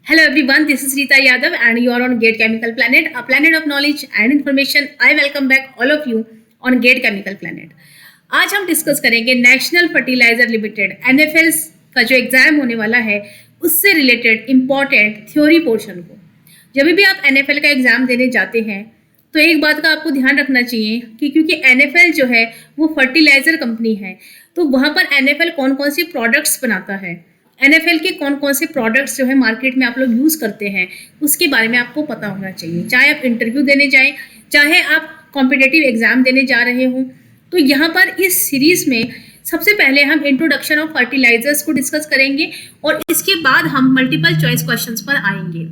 Hello everyone, this is Rita Yadav and you are on Gate Chemical Planet, a planet of knowledge and information. I welcome back all of you on Gate Chemical Planet. आज हम discuss करेंगे national fertiliser limited NFL का जो exam होने वाला है उससे related important theory portion को। जब भी आप NFL का एग्जाम देने जाते हैं तो एक बात का आपको ध्यान रखना चाहिए कि क्योंकि NFL जो है वो फर्टिलाइजर कंपनी है, तो वहाँ पर NFL कौन कौन सी प्रोडक्ट्स बनाता है, NFL के कौन कौन से प्रोडक्ट्स जो है मार्केट में आप लोग यूज़ करते हैं, उसके बारे में आपको पता होना चाहिए। चाहे आप इंटरव्यू देने जाएं, चाहे आप कॉम्पिटिटिव एग्जाम देने जा रहे हों। तो यहाँ पर इस सीरीज़ में सबसे पहले हम इंट्रोडक्शन ऑफ फर्टिलाइजर्स को डिस्कस करेंगे और इसके बाद हम मल्टीपल चॉइस क्वेश्चंस पर आएंगे।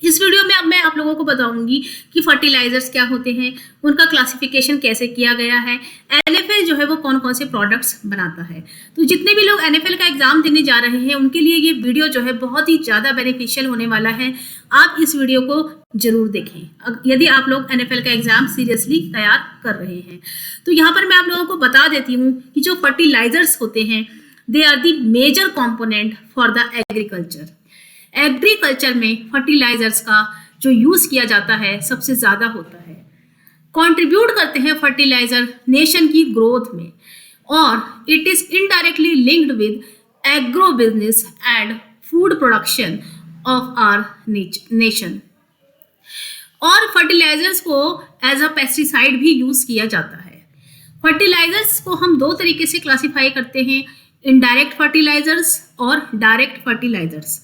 इस वीडियो में अब मैं आप लोगों को बताऊंगी कि फर्टिलाइजर्स क्या होते हैं, उनका क्लासिफिकेशन कैसे किया गया है, NFL जो है वो कौन कौन से प्रोडक्ट्स बनाता है। तो जितने भी लोग NFL का एग्जाम देने जा रहे हैं उनके लिए ये वीडियो जो है बहुत ही ज़्यादा बेनिफिशियल होने वाला है। आप इस वीडियो को जरूर देखें यदि आप लोग NFL का एग्जाम सीरियसली तैयार कर रहे हैं। तो यहाँ पर मैं आप लोगों को बता देती हूँ कि जो फर्टिलाइजर्स होते हैं they are the major component for the agriculture में फर्टिलाइजर्स का जो यूज़ किया जाता है सबसे ज़्यादा होता है। कंट्रीब्यूट करते हैं फर्टिलाइजर नेशन की ग्रोथ में और it is indirectly linked with agro business and food production of our nation. और फर्टिलाइजर्स को एज अ पेस्टिसाइड भी यूज़ किया जाता है। फर्टिलाइजर्स को हम दो तरीके से क्लासिफाई करते हैं, इनडायरेक्ट फर्टिलाइजर्स और डायरेक्ट फर्टिलाइजर्स।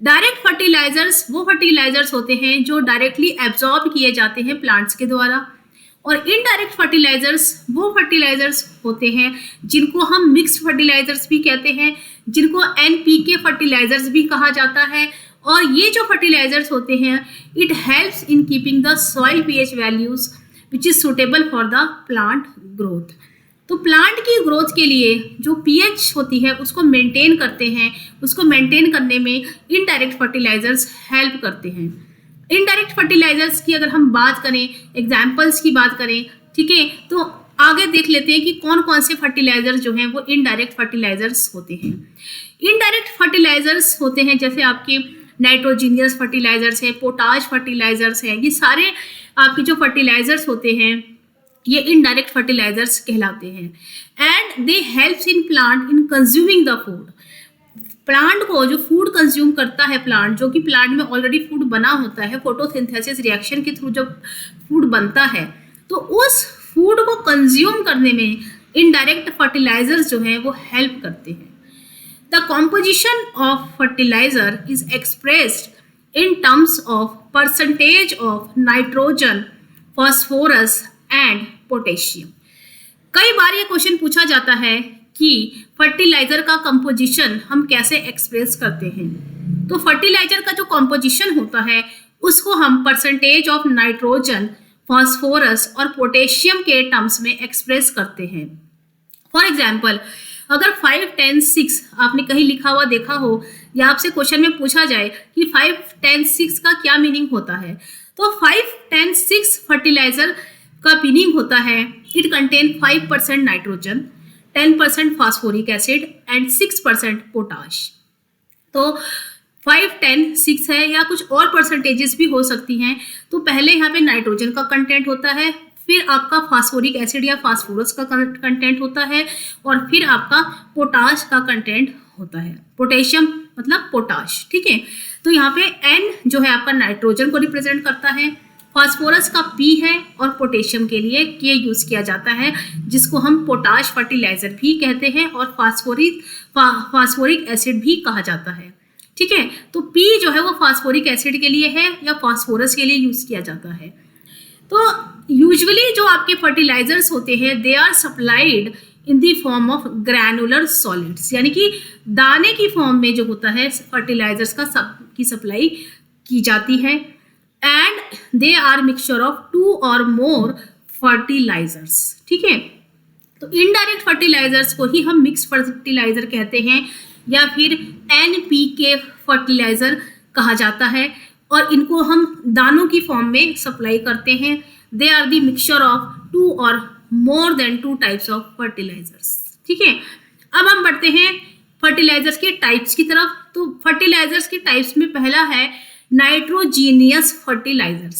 डायरेक्ट फर्टिलाइजर्स वो फर्टिलाइजर्स होते हैं जो डायरेक्टली एब्जॉर्ब किए जाते हैं प्लांट्स के द्वारा, और इनडायरेक्ट फर्टिलाइजर्स वो फर्टिलाइजर्स होते हैं जिनको हम मिक्स्ड फर्टिलाइजर्स भी कहते हैं, जिनको NPK फर्टिलाइजर्स भी कहा जाता है। और ये जो फर्टिलाइजर्स होते हैं it helps in keeping the soil pH values which is suitable for the plant growth. तो प्लांट की ग्रोथ के लिए जो pH होती है उसको मेंटेन करते हैं, उसको मेंटेन करने में इनडायरेक्ट फर्टिलाइजर्स हेल्प करते हैं। इनडायरेक्ट फर्टिलाइजर्स की अगर हम बात करें, एग्जाम्पल्स की बात करें, ठीक है, तो आगे देख लेते हैं कि कौन कौन से फर्टिलाइजर्स जो हैं वो इनडायरेक्ट फर्टिलाइजर्स होते हैं। इनडायरेक्ट फर्टिलाइजर्स होते हैं जैसे आपके नाइट्रोजीनियस फर्टिलाइजर्स है, पोटाश फर्टिलाइजर्स है, ये सारे आपके जो फर्टिलाइजर्स होते हैं ये इनडायरेक्ट फर्टिलाइजर्स कहलाते हैं। And they helps in plant in consuming the food. Plant को जो फूड कंज्यूम करता है, प्लांट जो कि प्लांट में ऑलरेडी फूड बना होता है, फोटोसिंथेसिस रिएक्शन के थ्रू जब फूड बनता है तो उस फूड को कंज्यूम करने में इनडायरेक्ट फर्टिलाइजर्स जो हैं वो हेल्प करते हैं। The composition of fertiliser is expressed in terms of percentage of nitrogen, phosphorus and potassium. कई बार ये क्वेश्चन पूछा जाता है कि फर्टिलाइजर का कंपोजिशन हम कैसे एक्सप्रेस करते हैं। तो फर्टिलाइजर का जो कंपोजिशन होता है उसको हम परसेंटेज ऑफ नाइट्रोजन, फॉस्फोरस और पोटेशियम के टर्म्स में एक्सप्रेस करते हैं। फॉर एग्जाम्पल, अगर 5, 10, 6 आपने कहीं लिखा हुआ देखा हो या आपसे क्वेश्चन में पूछा जाए कि 5, 10, 6 का क्या मीनिंग होता है, तो 5, 10, 6 फर्टिलाइजर का मीनिंग होता है it contain 5% nitrogen, 10% phosphoric acid and 6% potash. तो 5, 10, 6 है या कुछ और परसेंटेजेस भी हो सकती हैं। तो पहले यहाँ पे नाइट्रोजन का कंटेंट होता है, फिर आपका फास्फोरिक एसिड या फास्फोरस का कंटेंट होता है और फिर आपका पोटाश का कंटेंट होता है। पोटेशियम मतलब पोटाश, ठीक है। तो यहाँ पे N जो है आपका नाइट्रोजन को रिप्रेजेंट करता है, फास्फोरस का P है और पोटेशियम के लिए K यूज़ किया जाता है जिसको हम पोटाश फर्टिलाइजर भी कहते हैं और फास्फोरिक एसिड भी कहा जाता है, ठीक है। तो P जो है वो फास्फोरिक एसिड के लिए है या फास्फोरस के लिए यूज़ किया जाता है। तो यूजुअली जो आपके फर्टिलाइजर्स होते हैं they are supplied in the form of granular solids, यानी कि दाने की फॉर्म में जो होता है फर्टिलाइजर्स की सप्लाई की जाती है। And they are mixture of 2 or more fertilisers, ठीक है। तो इनडायरेक्ट फर्टिलाइजर्स को ही हम मिक्स फर्टिलाइजर कहते हैं या फिर NPK फर्टिलाइजर कहा जाता है और इनको हम दानों की फॉर्म में सप्लाई करते हैं। They are the mixture of 2 or more than 2 types of fertilisers, ठीक है। अब हम बढ़ते हैं फर्टिलाइजर्स के टाइप्स की तरफ। तो तो फर्टिलाइजर्स की टाइप्स में पहला है नाइट्रोजीनियस फर्टिलाइजर्स।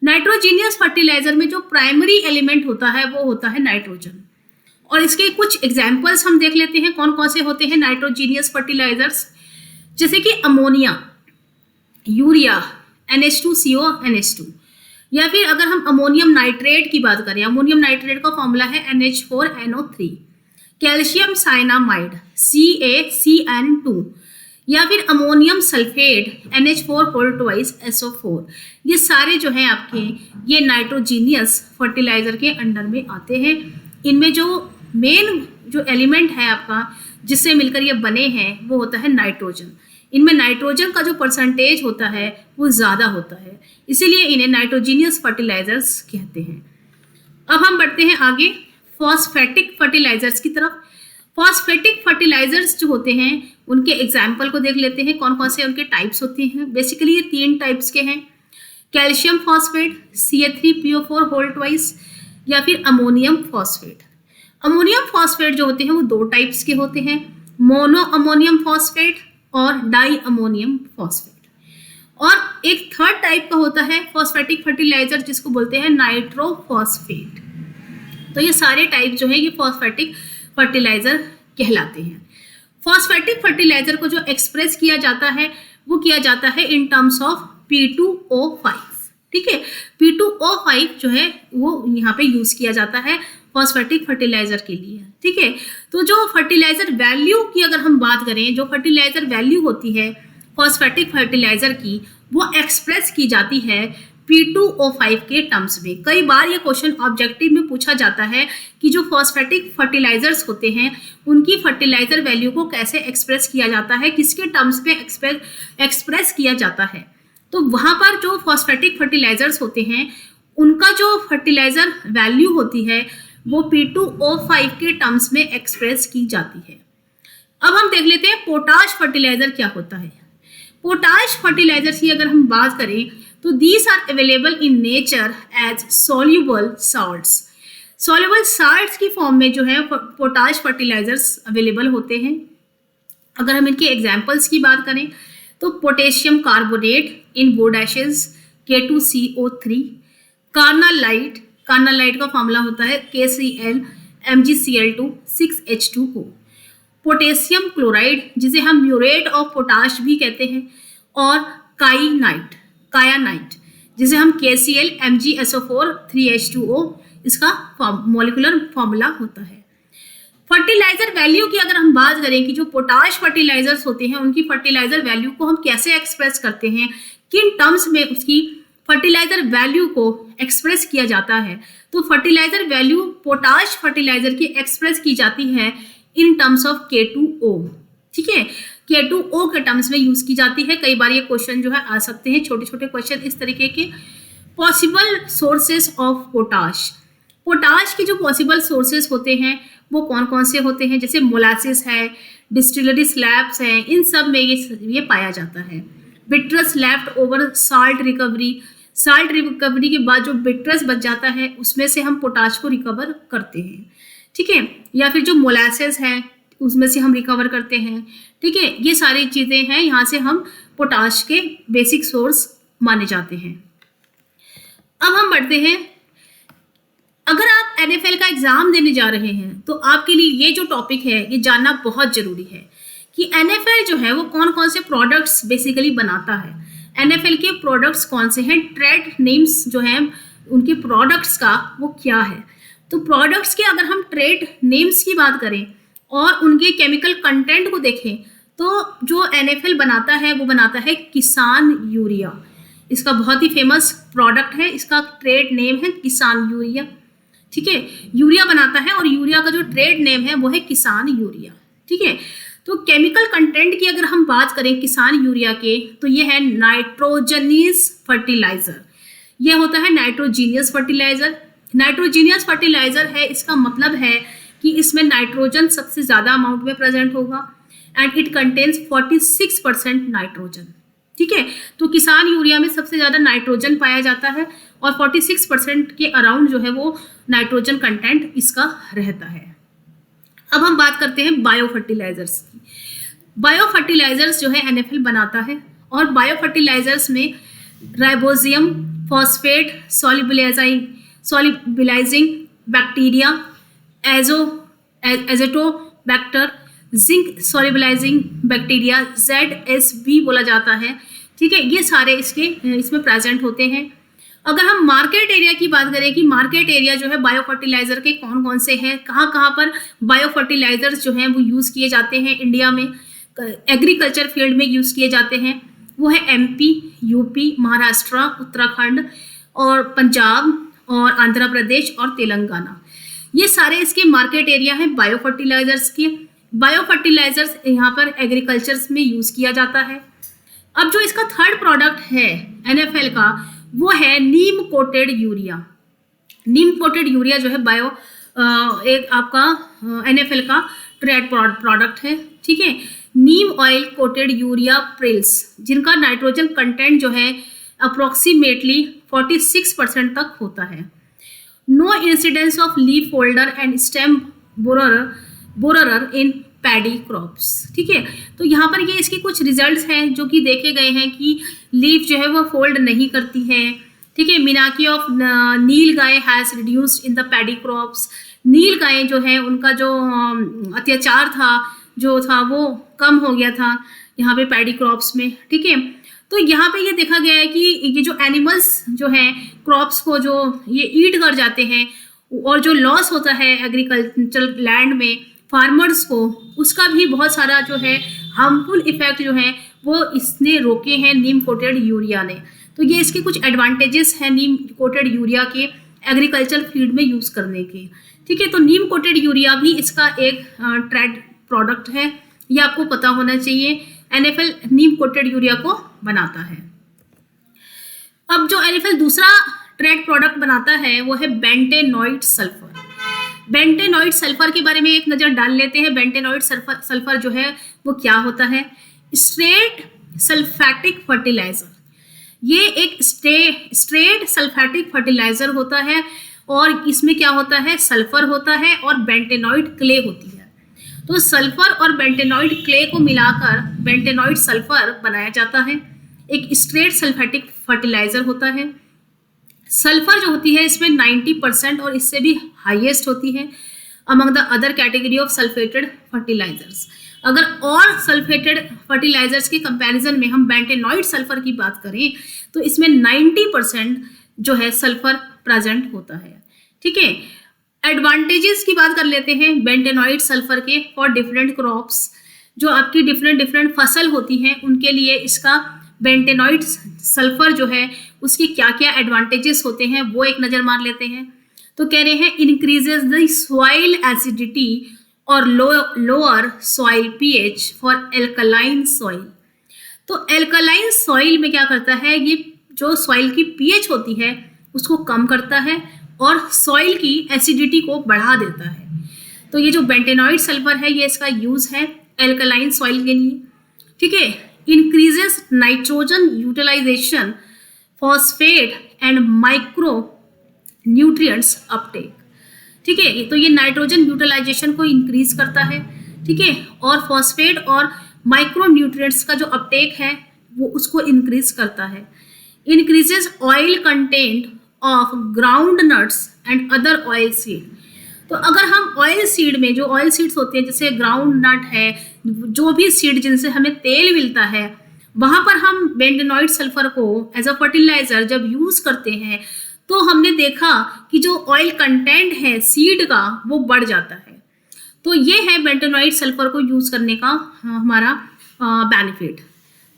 नाइट्रोजीनियस फर्टिलाइजर में जो प्राइमरी एलिमेंट होता है वो होता है नाइट्रोजन। और इसके कुछ एग्जाम्पल्स हम देख लेते हैं कौन कौन से होते हैं नाइट्रोजीनियस फर्टिलाइजर्स, जैसे कि अमोनिया, यूरिया, NH2CO NH2, या फिर अगर हम अमोनियम नाइट्रेट की बात करें, अमोनियम नाइट्रेट का फॉर्मूला है NH4NO3, कैल्शियम साइनामाइड CaCN2, या फिर अमोनियम सल्फेट NH4 ये सारे जो हैं आपके ये नाइट्रोजीनियस फर्टिलाइजर के अंडर में आते हैं। इनमें जो मेन जो एलिमेंट है आपका जिससे मिलकर ये बने हैं वो होता है नाइट्रोजन। इनमें नाइट्रोजन का जो परसेंटेज होता है वो ज़्यादा होता है, इसीलिए इन्हें नाइट्रोजीनियस फर्टिलाइजर्स कहते हैं। अब हम बढ़ते हैं आगे फॉस्फेटिक फर्टिलाइजर्स की तरफ। फॉस्फेटिक फर्टिलाइजर्स जो होते हैं उनके एग्जाम्पल को देख लेते हैं कौन कौन से उनके टाइप्स होते हैं। बेसिकली ये 3 टाइप्स के हैं, कैल्शियम फॉस्फेट CH3PO4 या फिर अमोनियम फॉस्फेट। अमोनियम फॉस्फेट जो होते हैं वो 2 टाइप्स के होते हैं, मोनो अमोनियम फॉस्फेट और डाई अमोनियम फॉस्फेट। और एक थर्ड टाइप का होता है फॉस्फेटिक फर्टिलाइजर जिसको बोलते हैं नाइट्रोफॉस्फेट। तो ये सारे टाइप जो है ये फॉस्फेटिक फर्टिलाइजर कहलाते हैं। फॉस्फेटिक फर्टिलाइजर को जो एक्सप्रेस किया जाता है वो किया जाता है इन टर्म्स ऑफ P2O5, ठीक है। P2O5 जो है वो यहाँ पे यूज किया जाता है फॉस्फेटिक फर्टिलाइजर के लिए, ठीक है। तो जो फर्टिलाइजर वैल्यू की अगर हम बात करें, जो फर्टिलाइजर वैल्यू होती है फॉस्फेटिक फर्टिलाइजर की वो एक्सप्रेस की जाती है P2O5 के टर्म्स में। कई बार ये क्वेश्चन ऑब्जेक्टिव में पूछा जाता है कि जो फॉस्फेटिक फर्टिलाइजर्स होते हैं उनकी फर्टिलाइजर वैल्यू को कैसे एक्सप्रेस किया जाता है, किसके टर्म्स में एक्सप्रेस किया जाता है। तो वहाँ पर जो फॉस्फेटिक फर्टिलाइजर्स होते हैं उनका जो फर्टिलाइजर वैल्यू होती है वो P2O5 के टर्म्स में एक्सप्रेस की जाती है। अब हम देख लेते हैं पोटाश फर्टिलाइजर क्या होता है। पोटाश फर्टिलाइजर की अगर हम बात करें तो these are available in nature as soluble salts. Soluble salts की फॉर्म में जो है पोटाश फर्टिलाइजर्स अवेलेबल होते हैं। अगर हम इनके एग्जाम्पल्स की बात करें तो पोटेशियम कार्बोनेट इन बोडाशेस K2CO3, कार्नालाइट, कार्नालाइट का फॉर्मूला होता है KCl MgCl2 6H2O, potassium chloride जिसे हम म्यूरेट ऑफ पोटाश भी कहते हैं, और कायानाइट जिसे हम KCl MgSO4 3H2O इसका मॉलिक्यूलर फॉर्मूला होता है। फर्टिलाइजर वैल्यू की अगर हम बात करें कि जो पोटाश फर्टिलाइजर्स होते हैं उनकी फर्टिलाइजर वैल्यू को हम कैसे एक्सप्रेस करते हैं, किन टर्म्स में उसकी फर्टिलाइजर वैल्यू को एक्सप्रेस किया जाता है, तो फर्टिलाइजर वैल्यू पोटाश फर्टिलाइजर की एक्सप्रेस की जाती है इन टर्म्स ऑफ K2O, ठीक है। K2O के टर्म्स में यूज की जाती है। कई बार ये क्वेश्चन जो है आ सकते हैं, छोटे छोटे क्वेश्चन इस तरीके के। Possible sources of potash, potash के जो पॉसिबल सोर्सेस होते हैं वो कौन कौन से होते हैं, जैसे मोलासिस है, डिस्टिलरी स्लैब्स हैं, इन सब में ये पाया जाता है। Bittern left over salt recovery, salt recovery के बाद जो बिट्रस बच जाता है उसमें से हम पोटाश को रिकवर करते हैं, ठीक है। या फिर जो मोलासेस है उसमें से हम रिकवर करते हैं, ठीक है। ये सारी चीज़ें हैं, यहाँ से हम पोटाश के बेसिक सोर्स माने जाते हैं। अब हम बढ़ते हैं, अगर आप NFL का एग्जाम देने जा रहे हैं तो आपके लिए ये जो टॉपिक है ये जानना बहुत जरूरी है कि NFL जो है वो कौन कौन से प्रोडक्ट्स बेसिकली बनाता है। NFL के प्रोडक्ट्स कौन से हैं, ट्रेड नेम्स जो हैं उनके प्रोडक्ट्स का वो क्या है। तो प्रोडक्ट्स के अगर हम ट्रेड नेम्स की बात करें और उनके केमिकल कंटेंट को देखें तो जो NFL बनाता है वो बनाता है किसान यूरिया। इसका बहुत ही फेमस प्रोडक्ट है, इसका ट्रेड नेम है किसान यूरिया, ठीक है। यूरिया बनाता है और यूरिया का जो ट्रेड नेम है वो है किसान यूरिया, ठीक है। तो केमिकल कंटेंट की अगर हम बात करें किसान यूरिया के तो ये है नाइट्रोजनियस फर्टिलाइजर, ये होता है नाइट्रोजीनियस फर्टिलाइजर। नाइट्रोजीनियस फर्टिलाइजर है, इसका मतलब है कि इसमें नाइट्रोजन सबसे ज़्यादा अमाउंट में प्रेजेंट होगा एंड इट कंटेन्स 46% नाइट्रोजन, ठीक है। तो किसान यूरिया में सबसे ज़्यादा नाइट्रोजन पाया जाता है और 46% के अराउंड जो है वो नाइट्रोजन कंटेंट इसका रहता है। अब हम बात करते हैं बायो फर्टिलाइजर्स की। बायो फर्टिलाइजर्स जो है एनएफएल बनाता है, और बायो फर्टिलाइजर्स में rhizobium, phosphate solubilising bacteria, azotobacter, zinc solubilising bacteria, ZSB बोला जाता है, ठीक है, ये सारे इसमें प्रेजेंट होते हैं। अगर हम मार्केट एरिया की बात करें कि मार्केट एरिया जो है बायो फर्टिलाइजर के कौन कौन से हैं, कहाँ कहाँ पर बायो फर्टिलाइजर्स जो हैं वो यूज़ किए जाते हैं इंडिया में, एग्रीकल्चर फील्ड में यूज़ किए जाते हैं, वो है MP, UP, महाराष्ट्र, उत्तराखंड और पंजाब और आंध्र प्रदेश और तेलंगाना। ये सारे इसके मार्केट एरिया हैं बायो फर्टिलाइजर्स के। बायो फर्टिलाइजर्स यहाँ पर एग्रीकल्चर्स में यूज़ किया जाता है। अब जो इसका थर्ड प्रोडक्ट है NFL का, वो है नीम कोटेड यूरिया। नीम कोटेड यूरिया जो है एक आपका NFL का ट्रेड प्रोडक्ट है, ठीक है। नीम ऑयल कोटेड यूरिया प्रिल्स, जिनका नाइट्रोजन कंटेंट जो है अप्रोक्सीमेटली 46% तक होता है। No incidence of leaf folder and stem borer in paddy crops, ठीक है। तो यहाँ पर ये इसके कुछ रिजल्ट्स हैं जो कि देखे गए हैं कि लीफ जो है वो फोल्ड नहीं करती है, ठीक है। मिनाकी of nilgai has reduced in the paddy crops. Nilgai जो है उनका जो अत्याचार था वो कम हो गया था यहाँ पे पैडी क्रॉप्स में, ठीक है। तो यहाँ पे ये देखा गया है कि ये जो एनिमल्स जो हैं क्रॉप्स को जो ये ईट कर जाते हैं, और जो लॉस होता है एग्रीकल्चर लैंड में फार्मर्स को, उसका भी बहुत सारा जो है हार्मफुल इफेक्ट जो है वो इसने रोके हैं नीम कोटेड यूरिया ने। तो ये इसके कुछ एडवांटेजेस हैं नीम कोटेड यूरिया के एग्रीकल्चर फील्ड में यूज़ करने के, ठीक है। तो नीम कोटेड यूरिया भी इसका एक ट्रेड प्रोडक्ट है, ये आपको पता होना चाहिए। NFL नीम कोटेड यूरिया को बनाता है। अब जो NFL दूसरा ट्रेड प्रोडक्ट बनाता है वो है बेंटेनॉइड सल्फर। बेंटेनॉइड सल्फर के बारे में एक नज़र डाल लेते हैं। बेंटेनॉइड सल्फर जो है वो क्या होता है? Straight sulphatic fertiliser. ये एक स्ट्रेट सल्फैटिक फर्टिलाइजर होता है, और इसमें क्या होता है? सल्फर होता है और बेंटेनॉइड क्ले होती है। तो सल्फर और बेंटेनॉइड क्ले को मिलाकर बेंटेनॉइड सल्फर बनाया जाता है। एक स्ट्रेट सल्फैटिक फर्टिलाइजर होता है। सल्फर जो होती है इसमें 90% और इससे भी हाईएस्ट होती है among the other category of sulphated fertilisers. अगर और सल्फेटेड फर्टिलाइजर्स के कंपैरिजन में हम बेंटेनॉइड सल्फर की बात करें तो इसमें 90% जो है सल्फर प्रेजेंट होता है, ठीक है। एडवांटेजेस की बात कर लेते हैं बेंटेनॉइड सल्फर के फॉर डिफरेंट क्रॉप्स। जो आपकी डिफरेंट फसल होती हैं उनके लिए इसका बेंटेनॉइड सल्फर जो है उसके क्या क्या एडवांटेजेस होते हैं वो एक नज़र मार लेते हैं। तो कह रहे हैं इंक्रीजेस द सॉइल एसिडिटी और lower soil pH for alkaline soil. तो एल्कलाइन सॉइल में क्या करता है? ये जो सॉइल की pH होती है उसको कम करता है और सॉइल की एसिडिटी को बढ़ा देता है। तो ये जो बेंटेनॉइड सल्फर है ये इसका यूज़ है एल्कलाइन सॉइल के लिए, ठीक है। Increases nitrogen utilisation, phosphate and micro nutrients uptake, ठीक है। तो ये नाइट्रोजन यूटिलाइजेशन को इंक्रीज करता है, ठीक है, और फॉस्फेट और माइक्रो न्यूट्रिएंट्स का जो अपटेक है वो उसको इंक्रीज करता है। Increases oil content of ground nuts and other oil seed. तो अगर हम ऑयल सीड में जो ऑयल सीड्स होते हैं जैसे ग्राउंड नट है, जो भी सीड जिनसे हमें तेल मिलता है, वहाँ पर हम बेंटेनॉइड सल्फर को एज अ फर्टिलाइजर जब यूज़ करते हैं तो हमने देखा कि जो ऑयल कंटेंट है सीड का वो बढ़ जाता है। तो ये है बेंटेनॉइड सल्फर को यूज़ करने का हमारा बेनिफिट।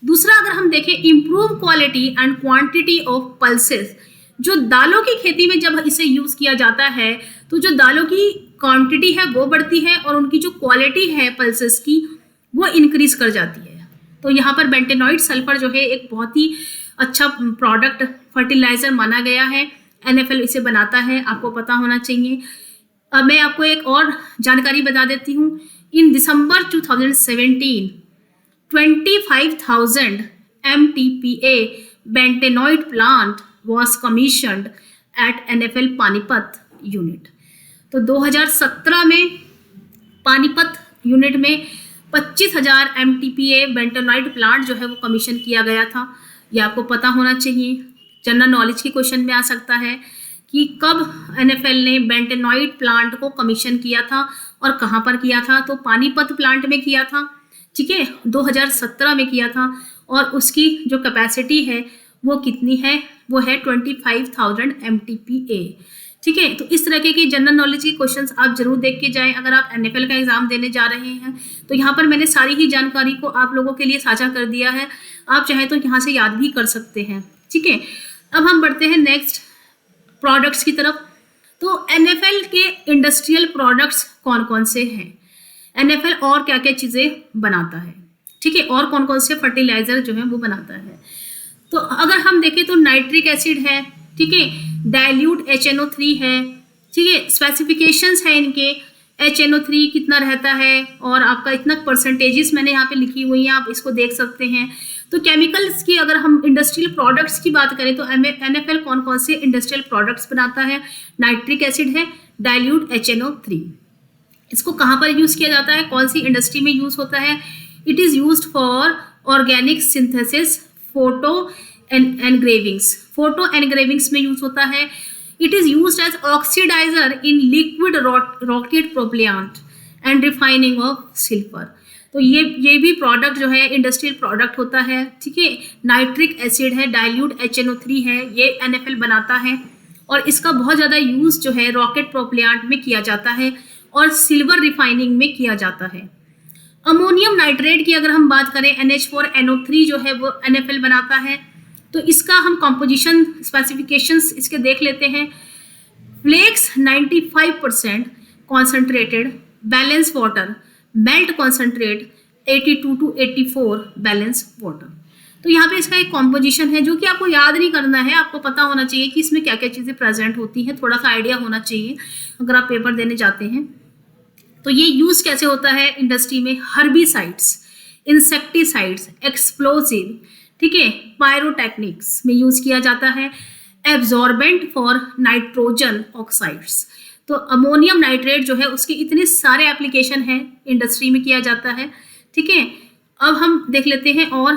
दूसरा अगर हम देखें improve quality and quantity of pulses. जो दालों की खेती में जब इसे यूज़ किया जाता है तो जो दालों की क्वांटिटी है वो बढ़ती है और उनकी जो क्वालिटी है पल्सेस की वो इंक्रीज कर जाती है। तो यहाँ पर बेंटेनॉइड सल्फर जो है एक बहुत ही अच्छा प्रोडक्ट फर्टिलाइजर माना गया है। NFL इसे बनाता है, आपको पता होना चाहिए। अब मैं आपको एक और जानकारी बता देती हूँ। In December 2017 25,000 MTPA bentonite plant was commissioned at NFL Panipat unit. तो 2017 में पानीपत यूनिट में 25,000 MTPA बेंटोनाइट प्लांट जो है वो कमीशन किया गया था। ये आपको पता होना चाहिए, जनरल नॉलेज के क्वेश्चन में आ सकता है कि कब एनएफएल ने बेंटोनाइट प्लांट को कमीशन किया था और कहाँ पर किया था। तो पानीपत प्लांट में किया था, ठीक है, 2017 में किया था, और उसकी जो कैपेसिटी है वो कितनी है, वो है 25,000 MTPA, ठीक है। तो इस तरह के जनरल नॉलेज के क्वेश्चंस आप जरूर देख के जाएं अगर आप एनएफएल का एग्जाम देने जा रहे हैं। तो यहाँ पर मैंने सारी ही जानकारी को आप लोगों के लिए साझा कर दिया है, आप चाहे तो यहाँ से याद भी कर सकते हैं, ठीक है। अब हम बढ़ते हैं नेक्स्ट प्रोडक्ट्स की तरफ। तो एनएफएल के इंडस्ट्रियल प्रोडक्ट्स कौन कौन से हैं, एनएफएल और क्या क्या चीज़ें बनाता है, ठीक है, और कौन कौन से फर्टिलाइजर जो है वो बनाता है। तो अगर हम देखें तो नाइट्रिक एसिड है, ठीक है, डाइल्यूट HNO3 है, ठीक है, स्पेसिफिकेशंस है इनके, HNO3 कितना रहता है और आपका इतना परसेंटेजेस मैंने यहाँ पे लिखी हुई हैं, आप इसको देख सकते हैं। तो केमिकल्स की अगर हम इंडस्ट्रियल प्रोडक्ट्स की बात करें तो एनएफएल कौन कौन से इंडस्ट्रियल प्रोडक्ट्स बनाता है, नाइट्रिक एसिड है, डाइल्यूट HNO3। इसको कहाँ पर यूज़ किया जाता है, कौन सी इंडस्ट्री में यूज़ होता है, it is used for organic synthesis, photo engravings में यूज होता है। It is used as oxidiser in liquid rocket propellant and refining of silver. तो ये भी प्रोडक्ट जो है इंडस्ट्रियल प्रोडक्ट होता है, ठीक है। नाइट्रिक एसिड है, डाइल्यूट HNO3 है, ये एनएफएल बनाता है और इसका बहुत ज़्यादा यूज़ जो है रॉकेट प्रोपेलेंट में किया जाता है और सिल्वर रिफाइनिंग में किया जाता है। अमोनियम नाइट्रेट की अगर हम बात करें, NH4NO3 जो है वो एनएफएल बनाता है। तो इसका हम कंपोजिशन स्पेसिफिकेशंस इसके देख लेते हैं। Flakes 95% concentrated, balance water, melt concentrate 82 to 84 balance water. तो यहाँ पे इसका एक कॉम्पोजिशन है जो कि आपको याद नहीं करना है, आपको पता होना चाहिए कि इसमें क्या क्या चीज़ें प्रेजेंट होती हैं, थोड़ा सा आइडिया होना चाहिए अगर आप पेपर देने जाते हैं। तो ये यूज़ कैसे होता है इंडस्ट्री में, हर्बिसाइड्स, इंसेक्टिसाइड्स, एक्सप्लोसिव, ठीक है, पायरोटेक्निक्स में यूज़ किया जाता है। एब्जॉर्बेंट फॉर नाइट्रोजन ऑक्साइड्स, तो अमोनियम नाइट्रेट जो है उसके इतने सारे एप्लीकेशन हैं, इंडस्ट्री में किया जाता है, ठीक है। अब हम देख लेते हैं और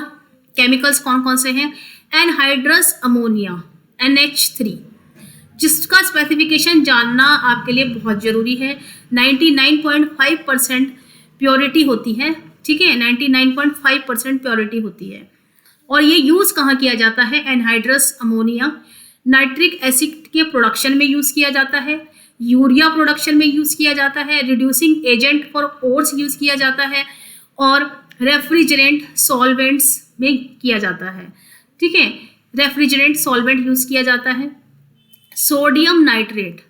केमिकल्स कौन कौन से हैं। एनहाइड्रस अमोनिया NH3, जिसका स्पेसिफिकेशन जानना आपके लिए बहुत ज़रूरी है। 99.5% प्योरिटी होती है, ठीक है, 99.5% प्योरिटी होती है। और ये यूज़ कहाँ किया जाता है, एनहाइड्रस अमोनिया नाइट्रिक एसिड के प्रोडक्शन में यूज़ किया जाता है, यूरिया प्रोडक्शन में यूज़ किया जाता है, reducing agent for ores use किया जाता है और रेफ्रिजरेंट सॉल्वेंट्स में किया जाता है, ठीक है, रेफ्रिजरेंट सॉल्वेंट यूज़ किया जाता है। सोडियम नाइट्राइट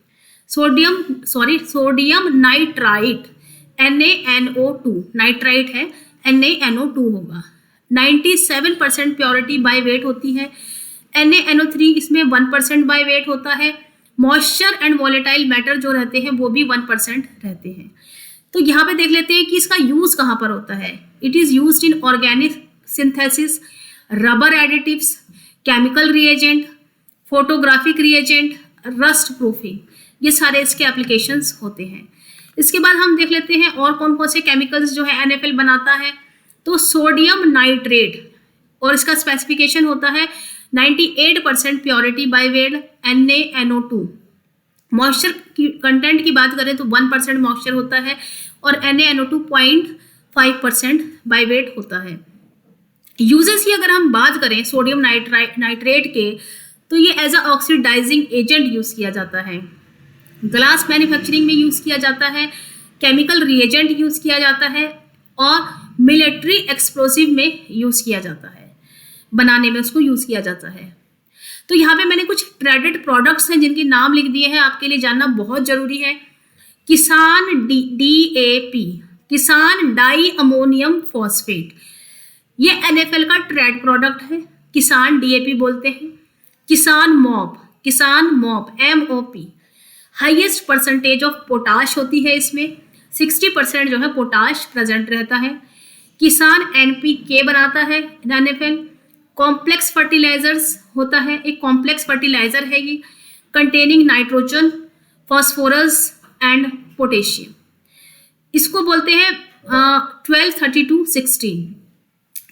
NaNO2, नाइट्राइट है, NaNO2 होगा। 97% प्योरिटी बाय वेट होती है। NaNO3 इसमें 1% बाय वेट होता है। मॉइस्चर एंड वॉलेटाइल मैटर जो रहते हैं वो भी 1% रहते हैं। तो यहाँ पे देख लेते हैं कि इसका यूज़ कहाँ पर होता है। It is used in organic synthesis, rubber additives, chemical reagent, photographic reagent, rust proofing, ये सारे इसके एप्लीकेशंस होते हैं। इसके बाद हम देख लेते हैं और कौन कौन से केमिकल्स जो है एनएफएल बनाता है। तो सोडियम नाइट्रेट, और इसका स्पेसिफिकेशन होता है 98% purity by weight NaNO2। Moisture की कंटेंट की बात करें तो 1% मॉइस्चर होता है और NaNO2 0.5% बाय वेट होता है। यूजेस की अगर हम बात करें सोडियम नाइट्रेट के, तो ये as a oxidising agent use किया जाता है, ग्लास मैन्युफैक्चरिंग में यूज़ किया जाता है, केमिकल रिएजेंट यूज़ किया जाता है और मिलिट्री एक्सप्लोसिव में यूज़ किया जाता है, बनाने में उसको यूज़ किया जाता है। तो यहाँ पे मैंने कुछ ट्रेडेड प्रोडक्ट्स हैं जिनके नाम लिख दिए हैं, आपके लिए जानना बहुत ज़रूरी है। किसान DAP, किसान डाई अमोनियम फॉस्फेट, ये एनएफएल का ट्रेड प्रोडक्ट है, किसान DAP बोलते हैं। किसान mop MOP, highest percentage of potash होती है इसमें, 60% जो है पोटाश प्रेजेंट रहता है। किसान NPK बनाता है एनएफएल। कॉम्प्लेक्स फर्टिलाइजर्स होता है, एक कॉम्प्लेक्स फर्टिलाइजर है ये, containing nitrogen, phosphorus and potassium. इसको बोलते हैं 123216,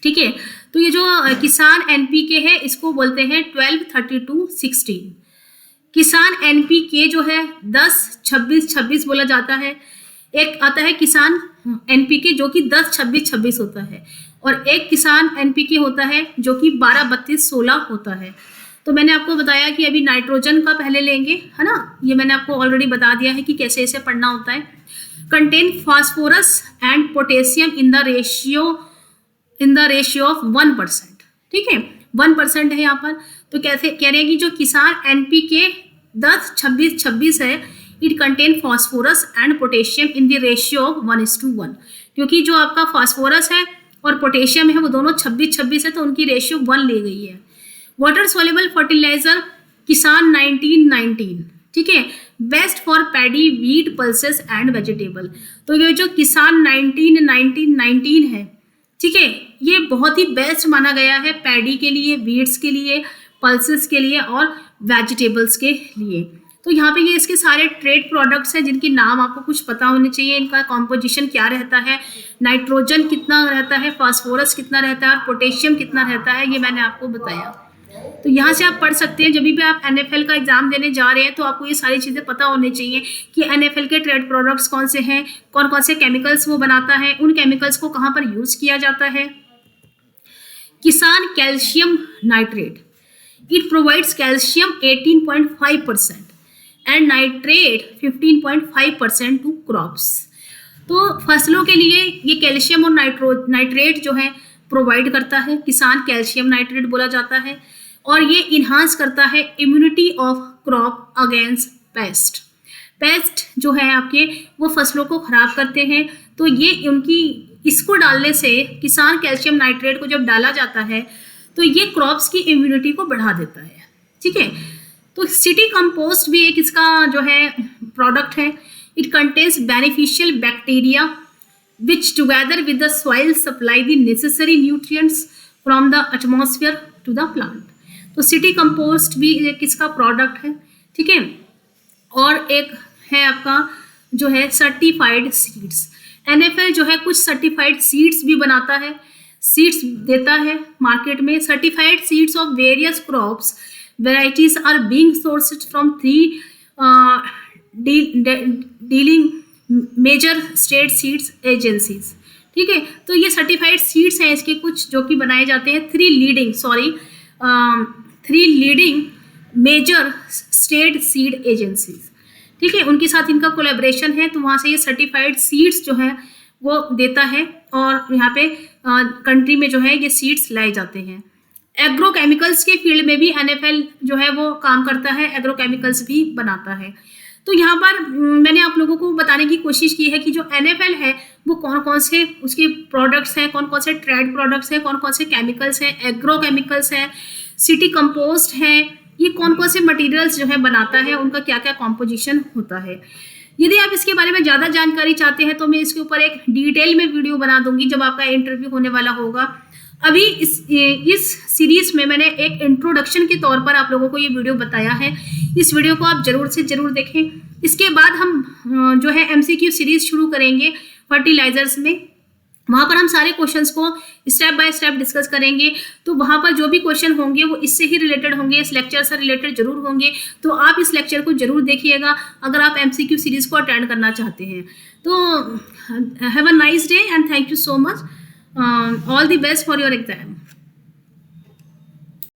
ठीक है। तो ये जो किसान एनपीके है इसको बोलते हैं 123216। किसान एनपीके जो है 10-26-26 बोला जाता है। एक आता है किसान एनपीके जो कि 10-26-26 होता है, और एक किसान एनपीके होता है जो कि 12-32-16 होता है। तो मैंने आपको बताया कि अभी नाइट्रोजन का पहले लेंगे, है ना, ये मैंने आपको ऑलरेडी बता दिया है कि कैसे इसे पढ़ना होता है। Contain phosphorus and potassium in the ratio of 1%, ठीक है, 1% है यहाँ पर। तो कैसे कह रहे हैं कि जो किसान एनपीके 10-26-26 है, it contain phosphorus and potassium in the ratio of 1:1, क्योंकि जो आपका फास्फोरस है और पोटेशियम है वो दोनों 26-26 है, तो उनकी रेशियो 1 ली गई है। वाटर सोल्यूबल फर्टिलाइजर किसान 1919, ठीक है, best for paddy, wheat, pulses and vegetable. तो ये जो किसान 1919 है, ठीक है, ये बहुत ही बेस्ट माना गया है पैडी के लिए, वीट्स के लिए, पल्सेस के लिए और वेजिटेबल्स के लिए। तो यहाँ पे ये इसके सारे ट्रेड प्रोडक्ट्स हैं जिनकी नाम आपको कुछ पता होने चाहिए। इनका कॉम्पोजिशन क्या रहता है, नाइट्रोजन कितना रहता है, फास्फोरस कितना रहता है और पोटेशियम कितना रहता है, ये मैंने आपको बताया। तो यहाँ से आप पढ़ सकते हैं, जब भी आप एनएफएल का एग्जाम देने जा रहे हैं तो आपको ये सारी चीज़ें पता होनी चाहिए कि एनएफएल के ट्रेड प्रोडक्ट्स कौन से हैं, कौन कौन से केमिकल्स वो बनाता है, उन केमिकल्स को कहाँ पर यूज़ किया जाता है। Kisan calcium nitrate, it provides calcium 18.5% and nitrate 15.5% to crops. तो फसलों के लिए ये कैल्शियम और नाइट्रेट जो है प्रोवाइड करता है, किसान कैल्शियम नाइट्रेट बोला जाता है, और ये इन्हांस करता है immunity of crop against paste. Paste जो है आपके वो फसलों को खराब करते हैं, तो ये उनकी इसको डालने से, किसान कैल्शियम नाइट्रेट को जब डाला जाता है तो ये क्रॉप्स की इम्यूनिटी को बढ़ा देता है, ठीक है। तो सिटी कंपोस्ट भी एक इसका जो है प्रोडक्ट है। It contains beneficial bacteria which together with the soil supply the necessary nutrients from the atmosphere to the plant. तो सिटी कंपोस्ट भी एक इसका प्रोडक्ट है, ठीक है। और एक है आपका जो है सर्टिफाइड सीड्स। एनएफएल जो है कुछ सर्टिफाइड सीड्स भी बनाता है, सीड्स देता है मार्केट में। Certified seeds of various crops varieties are being sourced from 3 dealing major state seeds agencies, ठीक है। तो ये सर्टिफाइड सीड्स हैं इसके कुछ जो कि बनाए जाते हैं 3 leading major state seed agencies, ठीक है, उनके साथ इनका कोलैबोरेशन है। तो वहाँ से ये सर्टिफाइड सीड्स जो है वो देता है, और यहाँ पे कंट्री में जो है ये सीड्स लाए जाते हैं। एग्रोकेमिकल्स के फील्ड में भी एनएफएल जो है वो काम करता है, एग्रोकेमिकल्स भी बनाता है। तो यहाँ पर मैंने आप लोगों को बताने की कोशिश की है कि जो एनएफएल है वो कौन कौन से उसके प्रोडक्ट्स हैं, कौन कौन से ट्रेड प्रोडक्ट्स हैं, कौन कौन से केमिकल्स हैं, एग्रोकेमिकल्स हैं, सिटी कंपोस्ट है, ये कौन कौन से मटेरियल्स जो है बनाता है, उनका क्या क्या कॉम्पोजिशन होता है। यदि आप इसके बारे में ज़्यादा जानकारी चाहते हैं तो मैं इसके ऊपर एक डिटेल में वीडियो बना दूंगी जब आपका इंटरव्यू होने वाला होगा। अभी इस सीरीज में मैंने एक इंट्रोडक्शन के तौर पर आप लोगों को ये वीडियो बताया है। इस वीडियो को आप जरूर से जरूर देखें। इसके बाद हम जो है एमसीक्यू सीरीज शुरू करेंगे फर्टिलाइजर्स में। वहाँ पर हम सारे क्वेश्चंस को स्टेप बाय स्टेप डिस्कस करेंगे। तो वहाँ पर जो भी क्वेश्चन होंगे वो इससे ही रिलेटेड होंगे, इस लेक्चर से रिलेटेड जरूर होंगे। तो आप इस लेक्चर को जरूर देखिएगा अगर आप एमसीक्यू सीरीज को अटेंड करना चाहते हैं। तो have a nice day and thank you so much. All the best for your exam.